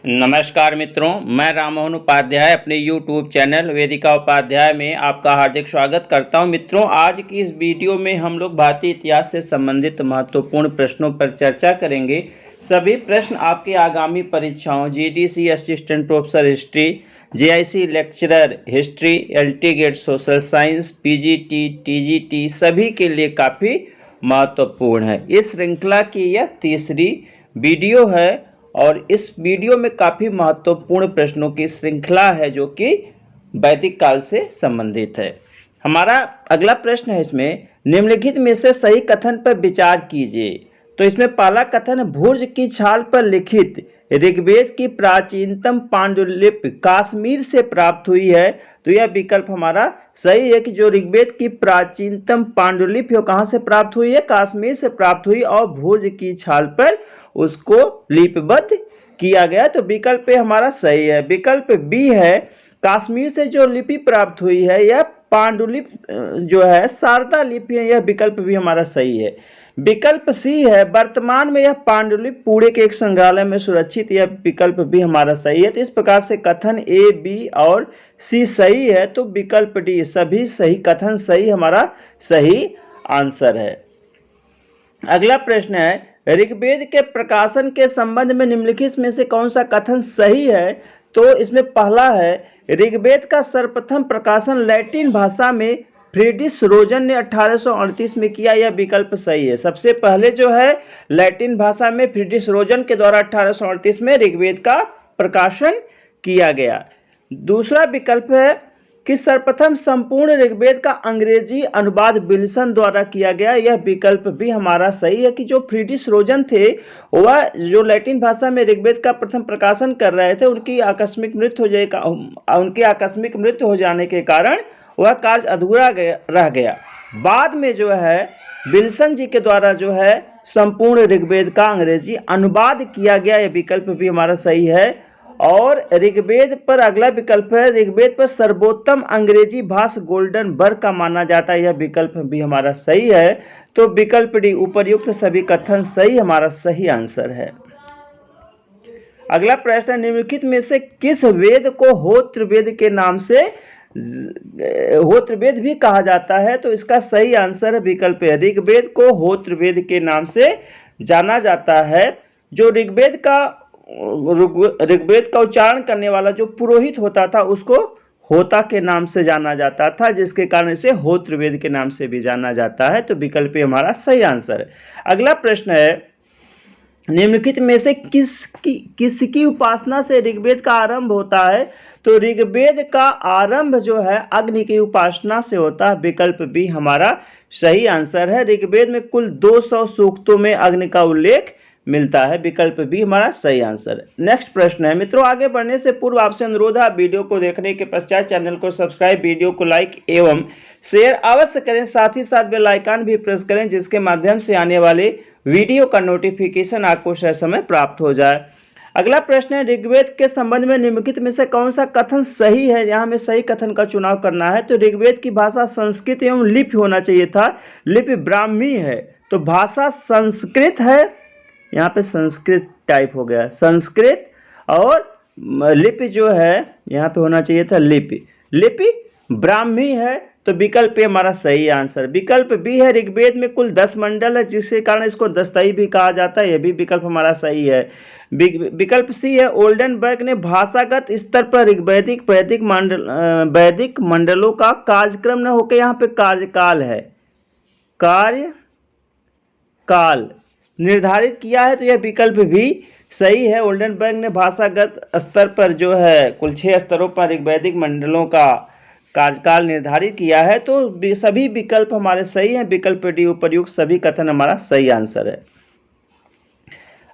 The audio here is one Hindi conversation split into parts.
नमस्कार मित्रों, मैं राममोहन उपाध्याय अपने YouTube चैनल वेदिका उपाध्याय में आपका हार्दिक स्वागत करता हूं। मित्रों, आज की इस वीडियो में हम लोग भारतीय इतिहास से संबंधित महत्वपूर्ण प्रश्नों पर चर्चा करेंगे। सभी प्रश्न आपके आगामी परीक्षाओं GDC assistant professor history, JIC lecturer history, LT gate social science, PGT, TGT सभी के लिए काफ़ी महत्वपूर्ण है। इस श्रृंखला की यह तीसरी वीडियो है और इस वीडियो में काफ़ी महत्वपूर्ण प्रश्नों की श्रृंखला है जो कि वैदिक काल से संबंधित है। हमारा अगला प्रश्न है, इसमें निम्नलिखित में से सही कथन पर विचार कीजिए। तो इसमें पहला कथन, भुर्ज की छाल पर लिखित ऋग्वेद की प्राचीनतम पांडुलिपि कश्मीर से प्राप्त हुई है। तो यह विकल्प हमारा सही है कि जो ऋग्वेद की प्राचीनतम पांडुलिपि वो कहाँ से प्राप्त हुई है, कश्मीर से प्राप्त हुई और भुर्ज की छाल पर उसको लिपिबद्ध किया गया। तो विकल्प ए हमारा सही है। विकल्प बी है, कश्मीर से जो लिपि प्राप्त हुई है यह पांडुलिपि जो है शारदा लिपि है। यह विकल्प भी हमारा सही है। विकल्प सी है, वर्तमान में यह पांडुलिपि पुणे के एक संग्रहालय में सुरक्षित। यह विकल्प भी हमारा सही है। तो इस प्रकार से कथन ए, बी और सी सही है। तो विकल्प डी सभी सही कथन सही हमारा सही आंसर है। अगला प्रश्न है, ऋग्वेद के प्रकाशन के संबंध में निम्नलिखित में से कौन सा कथन सही है। तो इसमें पहला है, ऋग्वेद का सर्वप्रथम प्रकाशन लैटिन भाषा में फ्रीडिश रोजन ने 1838 में किया। यह विकल्प सही है। सबसे पहले जो है लैटिन भाषा में फ्रीडिश रोजन के द्वारा 1838 में ऋग्वेद का प्रकाशन किया गया। दूसरा विकल्प है कि सर्वप्रथम संपूर्ण ऋग्वेद का अंग्रेजी अनुवाद विल्सन द्वारा किया गया। यह विकल्प भी हमारा सही है कि जो फ्रीडिश रोजन थे वह जो लैटिन भाषा में ऋग्वेद का प्रथम प्रकाशन कर रहे थे, उनकी आकस्मिक मृत्यु हो जाने के कारण वह कार्य अधूरा रह गया। बाद में जो है विल्सन जी के द्वारा जो है संपूर्ण ऋग्वेद का अंग्रेजी अनुवाद किया गया। यह विकल्प भी हमारा सही है। और ऋग्वेद पर अगला विकल्प है, ऋग्वेद पर सर्वोत्तम अंग्रेजी भाषा गोल्डन वर्ग का माना जाता है। यह विकल्प भी हमारा सही है। तो विकल्प डी उपर्युक्त सभी कथन सही हमारा सही आंसर है। अगला प्रश्न, निम्नलिखित में से किस वेद को होत्र वेद के नाम से होत्र वेद भी कहा जाता है। तो इसका सही आंसर है विकल्प है, ऋग्वेद को होत्र वेद के नाम से जाना जाता है। जो ऋग्वेद का उच्चारण करने वाला जो पुरोहित होता था उसको होता के नाम से जाना जाता था, जिसके कारण इसे होत्र वेद के नाम से भी जाना जाता है। तो विकल्प हमारा सही आंसर है। अगला प्रश्न है, निम्नलिखित में से किसकी उपासना से ऋग्वेद का आरंभ होता है। तो ऋग्वेद का आरंभ जो है अग्नि की उपासना से होता है। विकल्प भी हमारा सही आंसर है। ऋग्वेद में कुल 200 सूक्तों में अग्नि का उल्लेख मिलता है। विकल्प भी हमारा सही आंसर है। नेक्स्ट प्रश्न है, मित्रों आगे बढ़ने से पूर्व आपसे अनुरोध है, वीडियो को देखने के पश्चात चैनल को सब्सक्राइब, वीडियो को लाइक एवं शेयर अवश्य करें। साथ ही साथ बेल आइकन भी प्रेस करें जिसके माध्यम से आने वाले वीडियो का नोटिफिकेशन आपको समय प्राप्त हो जाए। अगला प्रश्न है, ऋग्वेद के संबंध में निम्नलिखित में से कौन सा कथन सही है। यहाँ हमें सही कथन का चुनाव करना है। तो ऋग्वेद की भाषा संस्कृत एवं लिपि होना चाहिए था, लिपि ब्राह्मी है। तो भाषा संस्कृत है, यहाँ पे संस्कृत टाइप हो गया, संस्कृत, और लिपि जो है यहाँ पे होना चाहिए था लिपि ब्राह्मी है। तो विकल्प ए हमारा सही आंसर। विकल्प बी है, ऋग्वेद में कुल 10 मंडल है जिसके कारण इसको दस्तई भी कहा जाता है। यह भी विकल्प हमारा सही है। विकल्प सी है, ओल्डनबर्ग ने भाषागत स्तर पर वैदिक मंडलों का कार्यक्रम न होकर यहाँ पे कार्यकाल है, कार्यकाल निर्धारित किया है। तो यह विकल्प भी सही है। ओल्डनबर्ग ने भाषागत स्तर पर जो है कुल 6 स्तरों पर वैदिक मंडलों का कार्यकाल निर्धारित किया है। तो सभी विकल्प हमारे सही हैं। विकल्प डी उपर्युक्त सभी कथन हमारा सही आंसर है।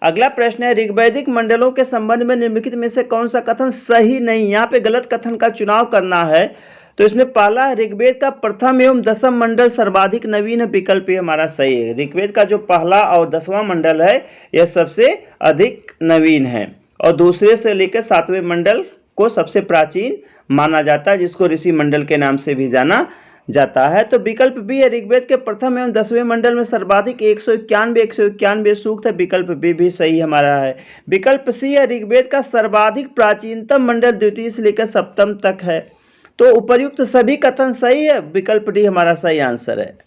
अगला प्रश्न है, ऋग्वैदिक मंडलों के संबंध में निम्नलिखित में से कौन सा कथन सही नहीं। यहाँ पे गलत कथन का चुनाव करना है। तो इसमें पहला है, ऋग्वेद का प्रथम एवं दसम मंडल सर्वाधिक नवीन है। विकल्प ये हमारा सही है। ऋग्वेद का जो पहला और 10वां मंडल है यह सबसे अधिक नवीन है और दूसरे से लेकर 7वें मंडल को सबसे प्राचीन माना जाता है, जिसको ऋषि मंडल के नाम से भी जाना जाता है। तो विकल्प बी है, ऋग्वेद के प्रथम एवं 10वें मंडल में सर्वाधिक 191 सूक्त है। विकल्प बी भी सही हमारा है। विकल्प सी है, ऋग्वेद का सर्वाधिक प्राचीनतम मंडल द्वितीय से लेकर सप्तम तक है। तो उपर्युक्त सभी कथन सही है। विकल्प डी हमारा सही आंसर है।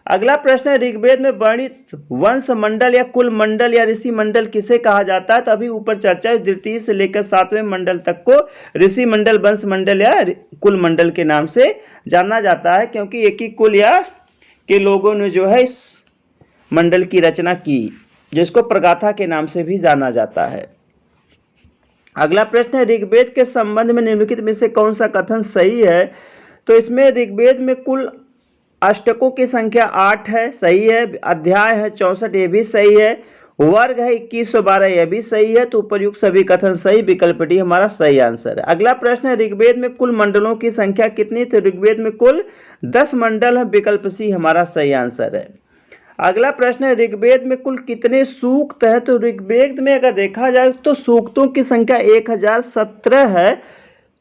अगला प्रश्न है, ऋग्वेद में वर्णित वंश मंडल या कुल मंडल या ऋषि मंडल किसे कहा जाता है? तो अभी ऊपर चर्चा है, द्वितीय से लेकर 7वें मंडल तक को ऋषि मंडल, वंश मंडल या कुल मंडल के नाम से जाना जाता है, क्योंकि एक ही कुल या के लोगों ने जो है इस मंडल की रचना की, जिसको प्रगाथा के नाम से भी जाना जाता है। अगला प्रश्न है, ऋग्वेद के संबंध में निम्नलिखित में से कौन सा कथन सही है? तो इसमें ऋग्वेद में कुल अष्टकों की संख्या 8 है, सही है। अध्याय है 64, ये भी सही है। वर्ग है 2112, यह भी सही है। तो उपर्युक्त सभी कथन सही। विकल्प डी हमारा सही आंसर है। अगला प्रश्न है, ऋग्वेद में कुल मंडलों की संख्या कितनी? तो ऋग्वेद में कुल 10 मंडल है। विकल्प सी हमारा सही आंसर है। अगला प्रश्न है, ऋग्वेद में कुल कितने सूक्त है? तो ऋग्वेद में अगर देखा जाए तो सूक्तों की संख्या 1017 है,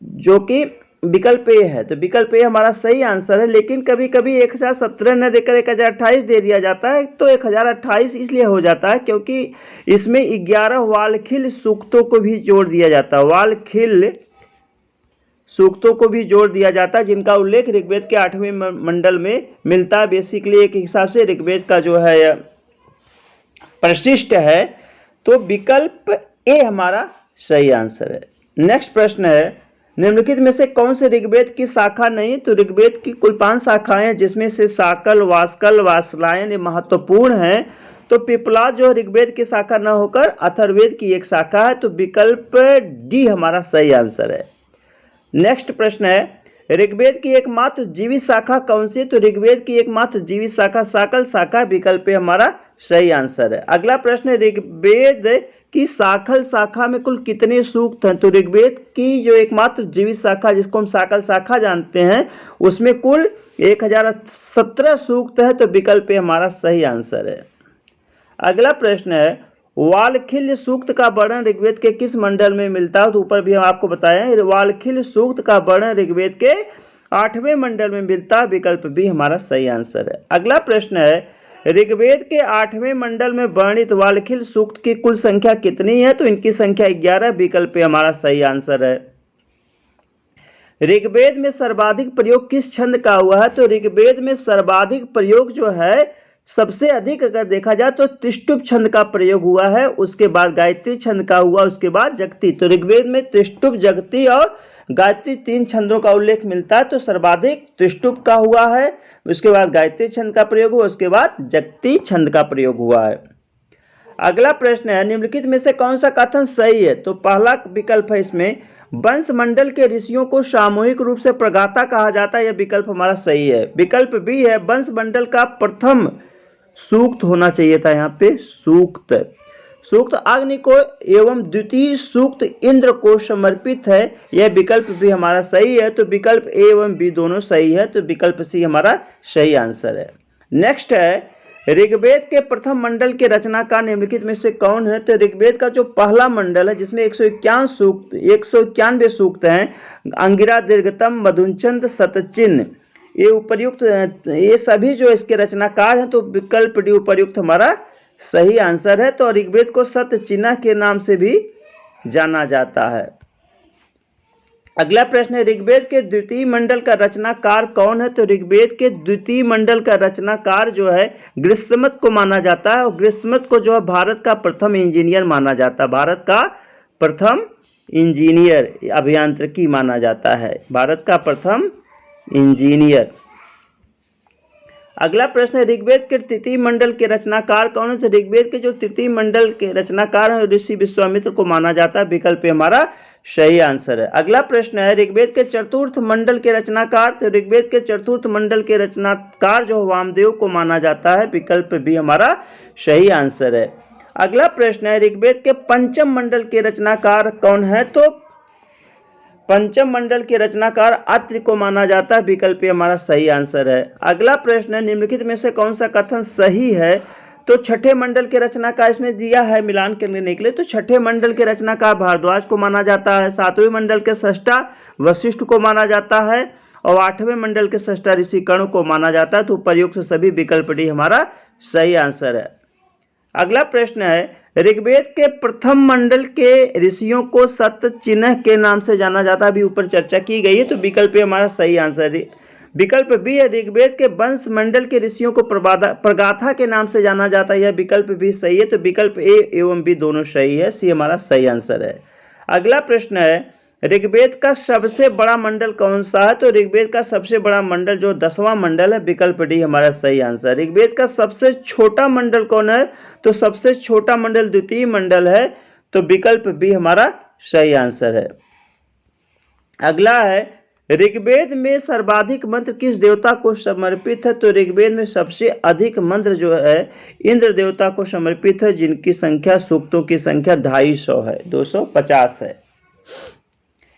जो कि विकल्प ए है। तो विकल्प ए हमारा सही आंसर है। लेकिन कभी कभी 1017 न देकर 1028 दे दिया जाता है। तो 1028 इसलिए हो जाता है क्योंकि इसमें 11 वालखिल सूक्तों को भी जोड़ दिया जाता है। वालखिल सूक्तों को भी जोड़ दिया जाता है, जिनका उल्लेख ऋग्वेद के 8वें मंडल में मिलता है। बेसिकली एक हिसाब से ऋग्वेद का जो है परिशिष्ट है। तो विकल्प ए हमारा सही आंसर है। नेक्स्ट प्रश्न है, निम्नलिखित में से कौन से ऋग्वेद की शाखा नहीं? तो ऋग्वेद की कुल 5 शाखाएं हैं, जिसमें से साकल, वास्कल, वात्स्यायन ये महत्वपूर्ण है। तो पिपला जो ऋग्वेद की शाखा न होकर अथर्ववेद की एक शाखा है। तो विकल्प डी हमारा सही आंसर है। नेक्स्ट प्रश्न है, ऋग्वेद की एकमात्र जीवित शाखा कौन सी? तो ऋग्वेद की एकमात्र जीवित शाखा साकल शाखा। विकल्प हमारा सही आंसर है। अगला प्रश्न है, ऋग्वेद की साकल शाखा में कुल कितने सूक्त हैं? तो ऋग्वेद की जो एकमात्र जीवित शाखा, जिसको हम साकल शाखा जानते हैं, उसमें कुल 1017 सूक्त है। तो विकल्प हमारा सही आंसर है। अगला प्रश्न है, वालखिल्य सूक्त का वर्णन ऋग्वेद के किस मंडल में मिलता है? तो ऊपर भी हम आपको बताएं, वालखिल्य सूक्त का वर्णन ऋग्वेद के 8वें मंडल में मिलता है। विकल्प भी हमारा सही आंसर है। अगला प्रश्न है, ऋग्वेद के 8वें मंडल में वर्णित वालखिल सूक्त की कुल संख्या कितनी है? तो इनकी संख्या 11। विकल्प हमारा सही आंसर है। ऋग्वेद में सर्वाधिक प्रयोग किस छंद का हुआ है? तो ऋग्वेद में सर्वाधिक प्रयोग जो है, सबसे अधिक अगर देखा जाए तो त्रिष्टुप छंद का प्रयोग हुआ है। उसके बाद गायत्री छंद का हुआ, उसके बाद जगती। तो ऋग्वेद में त्रिष्टुप, जगती और गायत्री 3 छंदों का उल्लेख मिलता है। तो सर्वाधिक त्रिष्टुप का हुआ है, उसके बाद गायत्री छंद का प्रयोग हुआ, उसके बाद जगती छंद का प्रयोग हुआ है। अगला प्रश्न है, निम्नलिखित में से कौन सा कथन सही है? तो पहला विकल्प है इसमें, वंश मंडल के ऋषियों को सामूहिक रूप से प्रगाथा कहा जाता है। यह विकल्प हमारा सही है। विकल्प बी है, वंश मंडल का प्रथम सूक्त होना चाहिए था यहाँ पे, सूक्त अग्नि को एवं द्वितीय सूक्त इंद्र को समर्पित है। यह विकल्प भी हमारा सही है। तो विकल्प ए एवं बी दोनों सही है। तो विकल्प सी हमारा सही आंसर है। नेक्स्ट है, ऋग्वेद के प्रथम मंडल के रचनाकार निम्नलिखित में से कौन है? तो ऋग्वेद का जो पहला मंडल है, जिसमें 191 सूक्त हैं, अंगिरा, दीर्घतम, मधुचंद, शतचिन्ह, ये उपर्युक्त, ये सभी जो इसके रचनाकार हैं। तो विकल्प डी उपर्युक्त हमारा सही आंसर है। तो ऋग्वेद को शतचिन्ह के नाम से भी जाना जाता है। अगला प्रश्न है, ऋग्वेद के द्वितीय मंडल का रचनाकार कौन है? तो ऋग्वेद के द्वितीय मंडल का रचनाकार जो है गृहस्मत को माना जाता है। और गृहस्मत को जो है भारत का प्रथम इंजीनियर माना जाता है। भारत का प्रथम इंजीनियर, अभियांत्रिकी माना जाता है, भारत का प्रथम इंजीनियर। अगला प्रश्न है, ऋग्वेद के तृतीय मंडल के रचनाकार कौन है? तो ऋग्वेद के जो तृतीय मंडल के रचनाकार हैं, ऋषि विश्वामित्र को माना जाता है। विकल्प हमारा सही आंसर है। अगला प्रश्न है, ऋग्वेद के चतुर्थ मंडल के रचनाकार? तो ऋग्वेद के चतुर्थ मंडल के रचनाकार जो वामदेव को माना जाता है। विकल्प भी हमारा सही आंसर है। अगला प्रश्न है, ऋग्वेद के पंचम मंडल के रचनाकार कौन है? तो पंचम मंडल के रचनाकार अत्रि को माना जाता है। विकल्प हमारा सही आंसर है। अगला प्रश्न है, निम्नलिखित में से कौन सा कथन सही है? तो छठे मंडल के रचनाकार इसमें दिया है मिलान करने के लिए। तो छठे मंडल के रचनाकार भारद्वाज को माना जाता है। सातवें मंडल के सृष्टा वशिष्ठ को माना जाता है। और 8वें मंडल के सृष्टा ऋषि कर्ण को माना जाता है। तो उपर्युक्त सभी विकल्प डी हमारा सही आंसर है। अगला प्रश्न है, ऋग्वेद के प्रथम मंडल के ऋषियों को सत्य चिन्ह के नाम से जाना जाता है। अभी ऊपर चर्चा की गई है, तो विकल्प ए हमारा सही आंसर है। विकल्प बी है, ऋग्वेद के वंश मंडल के ऋषियों को प्रगाथा के नाम से जाना जाता है। यह विकल्प भी सही है। तो विकल्प ए एवं बी दोनों सही है, सी हमारा सही आंसर है। अगला प्रश्न है, ऋग्वेद का सबसे बड़ा मंडल कौन सा है? तो ऋग्वेद का सबसे बड़ा मंडल जो 10वां मंडल है, विकल्प डी हमारा सही आंसर। ऋग्वेद का सबसे छोटा मंडल कौन है? तो सबसे छोटा मंडल द्वितीय मंडल है। तो विकल्प बी हमारा सही आंसर है। अगला है, ऋग्वेद में सर्वाधिक मंत्र किस देवता को समर्पित है? तो ऋग्वेद में सबसे अधिक मंत्र जो है इंद्र देवता को समर्पित है, जिनकी संख्या सूक्तों की संख्या 250 है, 250 है।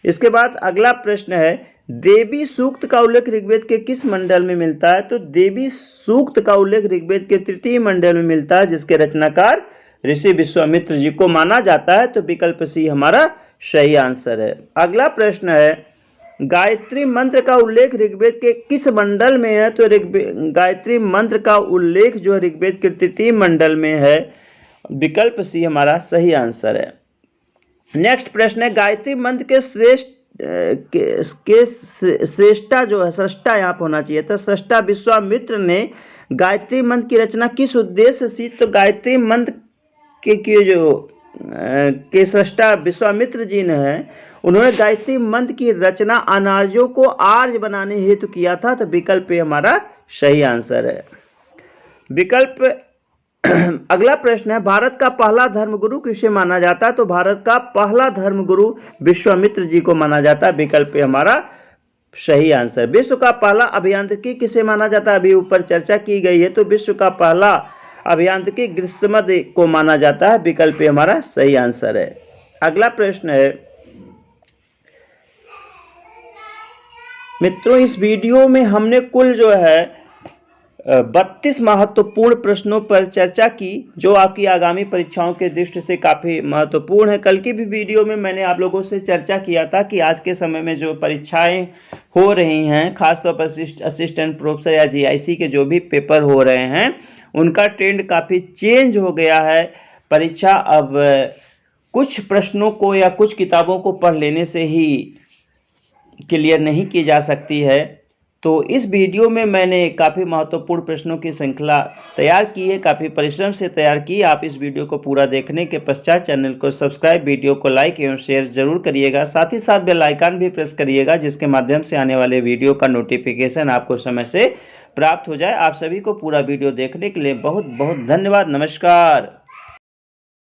इसके बाद अगला प्रश्न है, देवी सूक्त का उल्लेख ऋग्वेद के किस मंडल में मिलता है? तो देवी सूक्त का उल्लेख ऋग्वेद के तृतीय मंडल में मिलता है, जिसके रचनाकार ऋषि विश्वामित्र जी को माना जाता है। तो विकल्प सी हमारा सही आंसर है। अगला प्रश्न है, गायत्री मंत्र का उल्लेख ऋग्वेद के किस मंडल में है? तो गायत्री मंत्र का उल्लेख जो ऋग्वेद के तृतीय मंडल में है, विकल्प सी हमारा सही आंसर है। नेक्स्ट प्रश्न है, गायत्री मंत्र के श्रेष्ठा जो है, सृष्टा यहाँ पर होना चाहिए था, सृष्टा विश्वामित्र ने गायत्री मंत्र की रचना किस उद्देश्य से? तो गायत्री मंत्र के सृष्टा विश्वामित्र जी ने है, उन्होंने गायत्री मंत्र की रचना अनार्यों को आर्य बनाने हेतु किया था। तो विकल्प ए हमारा सही आंसर है। विकल्प अगला प्रश्न है, भारत का पहला धर्मगुरु किसे माना जाता है? तो भारत का पहला धर्मगुरु विश्वामित्र जी को माना जाता है। विकल्प ए हमारा सही आंसर। विश्व का पहला अभियांत्रिकी किसे माना जाता है? अभी ऊपर चर्चा की गई है। तो विश्व का पहला अभियांत्रिकी गृहस्मद को माना जाता है। विकल्प ए हमारा सही आंसर है। अगला प्रश्न है, मित्रों इस वीडियो में हमने कुल जो है 32 महत्वपूर्ण प्रश्नों पर चर्चा की, जो आपकी आगामी परीक्षाओं के दृष्टि से काफ़ी महत्वपूर्ण है। कल की भी वीडियो में मैंने आप लोगों से चर्चा किया था कि आज के समय में जो परीक्षाएं हो रही हैं, खासतौर पर असिस्टेंट प्रोफेसर या जीआईसी के जो भी पेपर हो रहे हैं, उनका ट्रेंड काफ़ी चेंज हो गया है। परीक्षा अब कुछ प्रश्नों को या कुछ किताबों को पढ़ लेने से ही क्लियर नहीं की जा सकती है। तो इस वीडियो में मैंने काफ़ी महत्वपूर्ण प्रश्नों की श्रृंखला तैयार की है, काफ़ी परिश्रम से तैयार की। आप इस वीडियो को पूरा देखने के पश्चात चैनल को सब्सक्राइब, वीडियो को लाइक एवं शेयर जरूर करिएगा। साथ ही साथ बेल आइकन भी प्रेस करिएगा, जिसके माध्यम से आने वाले वीडियो का नोटिफिकेशन आपको समय से प्राप्त हो जाए। आप सभी को पूरा वीडियो देखने के लिए बहुत बहुत धन्यवाद। नमस्कार।